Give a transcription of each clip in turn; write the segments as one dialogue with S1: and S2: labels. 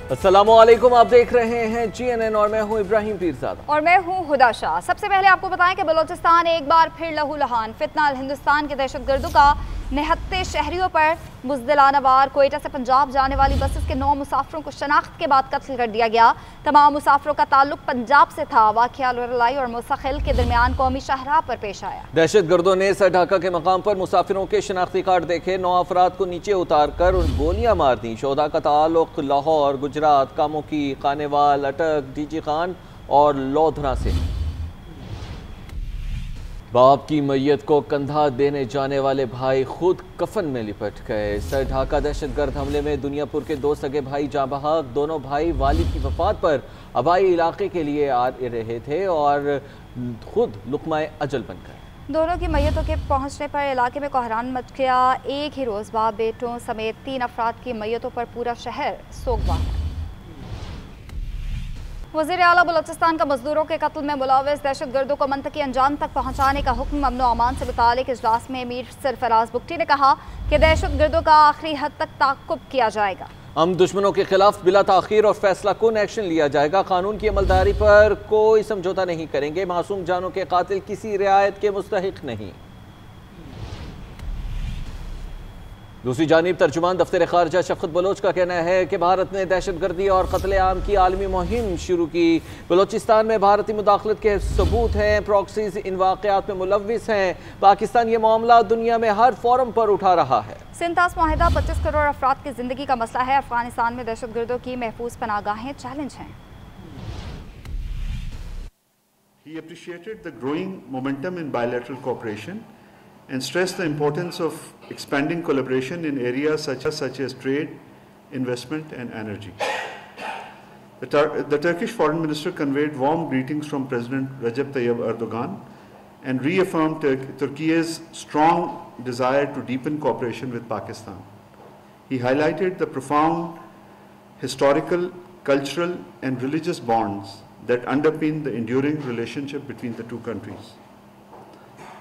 S1: अस्सलामुअलैकुम, आप देख रहे हैं GNN और मैं हूं इब्राहिम पीरज़ादा
S2: और मैं हूं हुदा शाह। सबसे पहले आपको बताएं कि बलूचिस्तान एक बार फिर लहूलुहान फितना हिंदुस्तान के दहशतगर्दों का निहत्ते शहरियों पर बुज़दिलाना वार। कोयटा से पंजाब जाने वाली बसेस के 9 मुसाफिरों को शनाख्त के बाद कत्ल कर दिया गया। तमाम मुसाफिरों का ताल्लुक पंजाब से था। वाक़या लुरलाई और मुस्तकिल के दरमियान कौमी शाहराह पर पेश आया।
S1: दहशतगर्दों ने सर ढाका के मकाम पर मुसाफिरों के शनाख्ती कार्ड देखे, 9 अफराद को नीचे उतार कर गोलियां मार दी। शोधा का ताल्लुक लाहौर, गुजरात, कामोकी, खानेवाल, अटक, डीजी खान और लोधरा से। बाप की मैयत को कंधा देने जाने वाले भाई खुद कफन में लिपट गए। सर ढाका दहशतगर्द हमले में दुनियापुर के 2 सगे भाई जाँ बहक। दोनों भाई वालिद की वफात पर आबाई इलाके के लिए आ रहे थे और खुद लुकमाए अजल बन गए।
S2: दोनों की मैयतों के पहुंचने पर इलाके में कोहरान मच गया। एक ही रोज़ बाप बेटों समेत 3 अफराद की मैयतों पर पूरा शहर सोगवार है। वज़ीर आला बलूचिस्तान का मजदूरों के कत्ल में मुलव्वस दहशतगर्दों को मंतकी अंजाम तक पहुँचाने का हुक्म। अमन व अमान से मुतालिक इजलास में अमीर सरफराज बुगटी ने कहा कि दहशतगर्दों का आखिरी हद तक ताक़ुब किया जाएगा।
S1: हम दुश्मनों के खिलाफ बिला ताख़ीर और फैसला कुन एक्शन लिया जाएगा। कानून की अमलदारी पर कोई समझौता नहीं करेंगे। मासूम जानों के कातिल किसी रियायत के मुस्तहिक नहीं। दूसरी जानिब तर्जुमान दफ्तर खारजा शफकत बलोच का कहना है कि भारत ने दहशतगर्दी और कत्ले-आम की आलमी मुहिम शुरू की। बलोचिस्तान में भारतीय मुदाखलत के सबूत हैं। प्रॉक्सीज इन वाक़यात में मुलव्विस हैं। पाकिस्तान ये मामला दुनिया में हर फोरम पर उठा रहा है।
S2: सिंतास माहिदा 25 करोड़ अफराद की जिंदगी का मसला है। अफगानिस्तान में दहशतगर्दों की महफूज पनागाहें चैलेंज हैं।
S3: He appreciated the growing momentum in bilateral cooperation and stressed the importance of expanding collaboration in areas such as trade, investment and energy. The Turkish Foreign Minister conveyed warm greetings from President Recep Tayyip Erdogan and reaffirmed Turkey's strong desire to deepen cooperation with Pakistan. He highlighted the profound historical, cultural and religious bonds that underpin the enduring relationship between the two countries.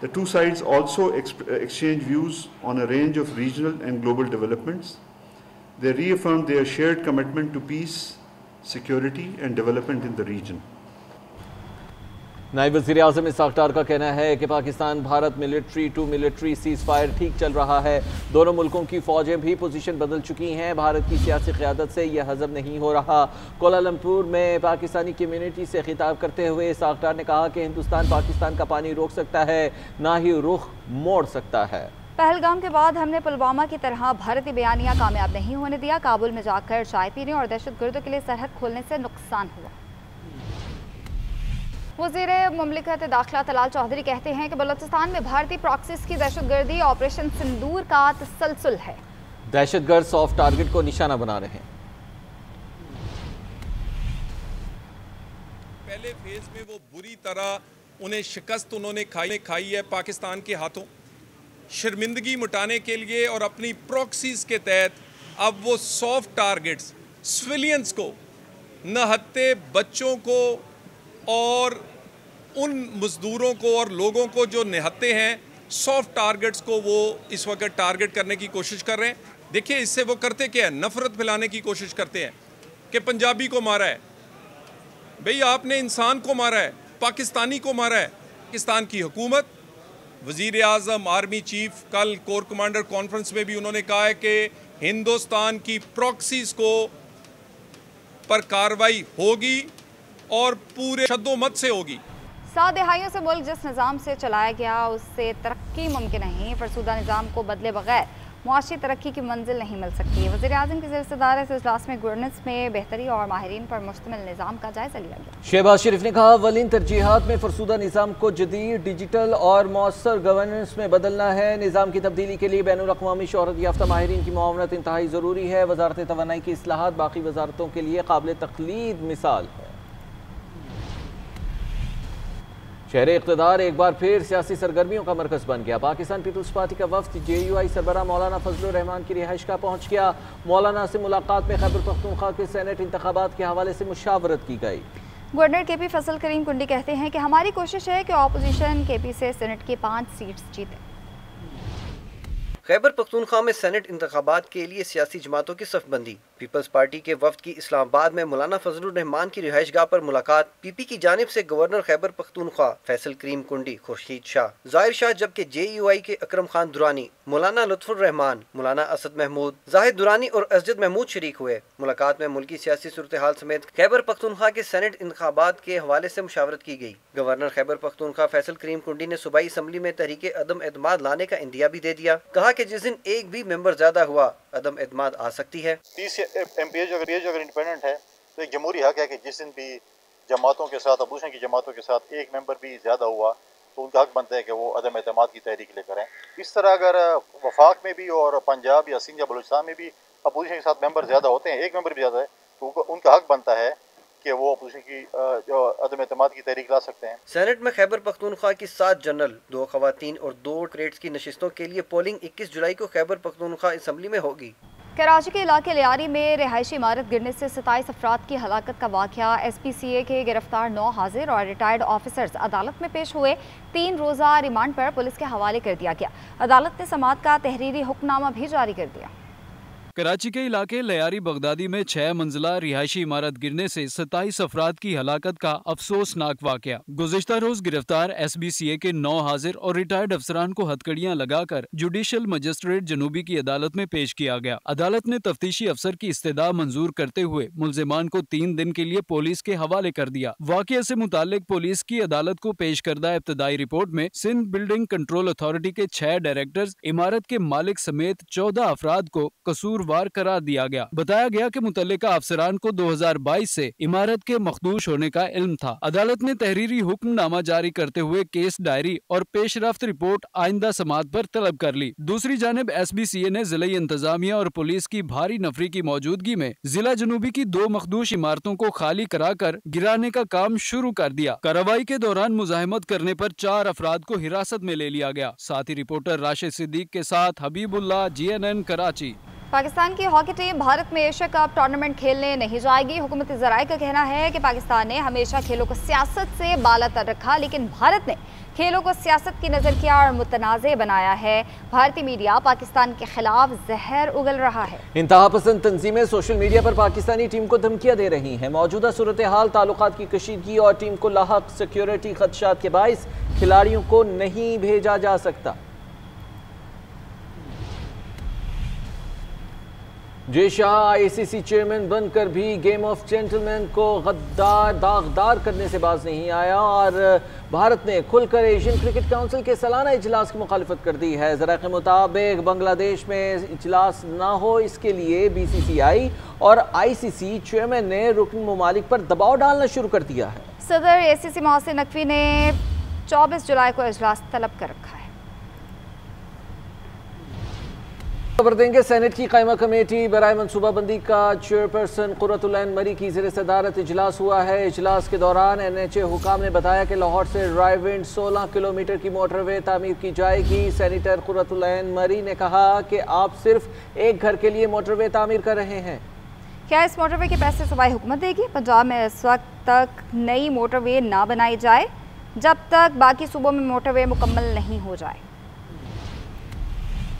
S3: The two sides also exchanged views on a range of regional and global developments. They reaffirmed their shared commitment to peace, security and development in the region.
S1: नायब वज़ीर आज़म इसहाक़ डार का कहना है कि Pakistan Bharat military to military cease fire ठीक चल रहा है। दोनों मुल्कों की फ़ौजें भी पोजीशन बदल चुकी हैं। भारत की सियासी क़यादत से यह हज़म नहीं हो रहा। कोलालमपुर में पाकिस्तानी कम्यूनिटी से खिताब करते हुए इसहाक़ डार ने कहा कि हिंदुस्तान पाकिस्तान का पानी रोक सकता है, ना ही रुख मोड़ सकता है।
S2: पहलगाम के बाद हमने पुलवामा की तरह भारतीय बयानिया कामयाब नहीं होने दिया। काबुल में जाकर चाय पीने और दहशतगर्दों के लिए सरहद खोलने से नुकसान हुआ। वज़ीर मुमलिकत दाखिला तलाल चौधरी कहते हैं कि बलूचिस्तान में भारतीय प्रॉक्सीज की दहशतगर्दी ऑपरेशन सिंदूर का तसलसल है।
S1: दहशतगर्द सॉफ्ट टारगेट को निशाना बना रहे हैं।
S4: पहले फेज में वो बुरी तरह उन्हें शिकस्त उन्होंने खाई है पाकिस्तान के हाथों। शर्मिंदगी मिटाने के लिए और अपनी प्रॉक्सीज के तहत अब वो सॉफ्ट टारगेट्स सिविलियंस को, नहत्ते बच्चों को और उन मजदूरों को और लोगों को जो निहत्ते हैं, सॉफ्ट टारगेट्स को वो इस वक्त टारगेट करने की कोशिश कर रहे हैं। देखिए इससे वो करते क्या है, नफरत फैलाने की कोशिश करते हैं कि पंजाबी को मारा है, भाई आपने इंसान को मारा है, पाकिस्तानी को मारा है। पाकिस्तान की हुकूमत, वज़ीर आज़म, आर्मी चीफ, कल कोर कमांडर कॉन्फ्रेंस में भी उन्होंने कहा है कि हिंदुस्तान की प्रॉक्सीज को पर कार्रवाई होगी और पूरे शद्दोमत से होगी।
S2: 7 दिहाइयों से मुल्क जिस निज़ाम से चलाया गया उससे तरक्की मुमकिन नहीं। फरसूदा निज़ाम को बदले बगैर मुआशी तरक्की की मंजिल नहीं मिल सकती। वज़ीर आज़म की ज़िरसदारत इस इजलास में गवर्नेंस में बेहतरी और माहिरीन पर मुश्तमिल निज़ाम का जायजा लिया गया।
S1: शहबाज शरीफ ने कहा अवलीन तरजीहात में फरसूदा निज़ाम को जदीद, डिजिटल और मौसर गवर्नेंस में बदलना है। निज़ाम की तब्दीली के लिए बैनुल-अक़वामी शोहरत याफ्ता माहिरीन की मुआवनत इंतहाई ज़रूरी है। वज़ारत तवानाई की इस्लाहात बाकी वज़ारतों के लिए काबिल तक़लीद मिसाल है। शहर इक़्तिदार एक बार फिर सियासी सरगर्मियों का मरकज़ बन गया। पाकिस्तान पीपल्स पार्टी का वफ्द JUI सरबराह मौलाना फजलुर रहमान की रिहाइश का पहुँच गया। मौलाना से मुलाकात में खैबर पख्तूनख्वा के सेनेट इंतखाबात के हवाले से मुशावरत की गई।
S2: गवर्नर KP फजल करीम कुंडी कहते हैं कि हमारी कोशिश है कि अपोजिशन KP से सेनेट की 5 सीट्स जीते।
S5: खैबर पख्तूनख्वा में सेनेट इंतखाबात के लिए सियासी जमातों की सफबंदी। पीपल्स पार्टी के वफ्द की इस्लामाबाद में मौलाना फजलुर रहमान की रिहाइशगाह पर मुलाकात। पीपी की जानिब से गवर्नर खैबर पख्तूनख्वा फैसल करीम कुंडी, खुर्शीद शाह, जाहिर शाह, जबकि JUI के अकरम खान दुरानी, मौलाना लुत्फुर रहमान, मौलाना असद महमूद, जाहिद दुरानी और असजद महमूद शरीक हुए। मुलाकात में मुल्की सियासी सूरत हाल समेत खैबर पख्तूनख्वा के सेनेट इंतखाबात के हवाले से मुशावरत की गई। गवर्नर खैबर पख्तूनख्वा फैसल करीम कुंडी ने सूबाई असम्बली में तहरीके अदम एतमाद लाने का इंदिया भी दे दिया। कहा कि जिस दिन एक भी मेंबर ज्यादा हुआ अदम एतमाद आ सकती है।
S6: 30 MPs अगर इंडिपेंडेंट है तो एक जमहूरी हक है कि जिस दिन भी जमातों के साथ, अपोजिशन की जमातों के साथ एक मेंबर भी ज्यादा हुआ तो उनका हक बनता है कि वो अदम एतमाद की तहरीक लेकर आएँ। इस तरह अगर वफाक में भी और पंजाब या सिंध या बलूचिस्तान में भी अपोजिशन के साथ मेंबर ज्यादा होते हैं, एक मेंबर भी ज्यादा है, तो उनका हक बनता है कि वो अपोजिशन की अदम एतमाद की तहरीक ला सकते हैं।
S5: सेनेट में खैबर पख्तूनख्वा की 7 जनरल, 2 खवातीन और 2 क्रेड्स की नशिस्तों के लिए पोलिंग 21 जुलाई को खैबर पख्तूनख्वा असम्बली में होगी।
S2: कराची के इलाके लियारी में रिहायशी इमारत गिरने से 27 अफराद की हलाकत का वाक़या। SPCA के गिरफ्तार 9 हाजिर और रिटायर्ड ऑफिसर्स अदालत में पेश हुए। 3 रोज़ा रिमांड पर पुलिस के हवाले कर दिया गया। अदालत ने समाअत का तहरीरी हुक्मनामा भी जारी कर दिया।
S7: कराची के इलाके लियारी बगदादी में 6 मंजिला रिहायशी इमारत गिरने से 27 अफराद की हलाकत का अफसोसनाक वाकया। गुज़िश्ता रोज गिरफ्तार SBCA के 9 हाजिर और रिटायर्ड अफसरान को हथकड़ियां लगाकर जुडिशल मजिस्ट्रेट जनूबी की अदालत में पेश किया गया। अदालत ने तफ्तीशी अफसर की इस्तेदा मंजूर करते हुए मुल्जिमान को 3 दिन के लिए पुलिस के हवाले कर दिया। वाकये से मुतालिक पुलिस की अदालत को पेश करदा इब्तदाई रिपोर्ट में सिंध बिल्डिंग कंट्रोल अथॉरिटी के 6 डायरेक्टर्स, इमारत के मालिक समेत 14 अफराद को कसूर वार करार दिया गया। बताया गया कि मुतल्लिका अफसरान को 2022 से इमारत के मखदूश होने का इल्म था। अदालत ने तहरीरी हुक्मनामा जारी करते हुए केस डायरी और पेशरफ्त रिपोर्ट आइंदा समाअत पर तलब कर ली। दूसरी जानिब SBCA ने जिला इंतजामिया और पुलिस की भारी नफरी की मौजूदगी में जिला जनूबी की 2 मखदूश इमारतों को खाली कराकर गिराने का काम शुरू कर दिया। कार्रवाई के दौरान मुजाहिमत करने पर 4 अफराद को हिरासत में ले लिया गया। साथ ही रिपोर्टर राशिद सिद्दीक के साथ हबीबुल्लाह, GNN कराची।
S2: पाकिस्तान की हॉकी टीम भारत में एशिया कप टूर्नामेंट खेलने नहीं जाएगी। हुकूमती ज़राए का कहना है कि पाकिस्तान ने हमेशा खेलों को सियासत से बालातर रखा, लेकिन भारत ने खेलों को सियासत की नज़र किया और मुतनाज़े बनाया है। भारतीय मीडिया पाकिस्तान के खिलाफ जहर उगल रहा है।
S1: इंतहा पसंद तंजीमें सोशल मीडिया पर पाकिस्तानी टीम को धमकियां दे रही हैं। मौजूदा सूरत हाल, ताल्लुकात की कशीदगी और टीम को लाहक सिक्योरिटी खदशात के बाइस खिलाड़ियों को नहीं भेजा जा सकता। जय शाह ICC चेयरमैन बनकर भी गेम ऑफ जेंटलमैन को गद्दार दागदार करने से बाज नहीं आया और भारत ने खुलकर एशियन क्रिकेट काउंसिल के सालाना इजलास की मुखालिफत कर दी है। ज़रा के मुताबिक बांग्लादेश में इजलास ना हो, इसके लिए BCCI और ICC चेयरमैन ने रुकन ममालिक पर दबाव डालना शुरू कर दिया है।
S2: सदर ACC मोहसिन नकवी ने 24 जुलाई को इजलास तलब कर रखा है।
S1: खबर देंगे, सेनेट की कायमा कमेटी बराए मनसूबाबंदी का चेयरपर्सन कुर्रतुल ऐन मरी की ज़ेर सदारत इजलास हुआ है। इजलास के दौरान NHA हुकाम ने बताया कि लाहौर से रायविंड 16 किलोमीटर की मोटरवे तामीर की जाएगी। सेनेटर कुर्रतुल ऐन मरी ने कहा कि आप सिर्फ एक घर के लिए मोटरवे तामीर कर रहे हैं।
S2: क्या इस मोटरवे के पैसे सूबाई हुकूमत देगी? पंजाब में इस वक्त तक नई मोटरवे ना बनाई जाए जब तक बाकी सूबों में मोटरवे मुकम्मल नहीं हो जाए।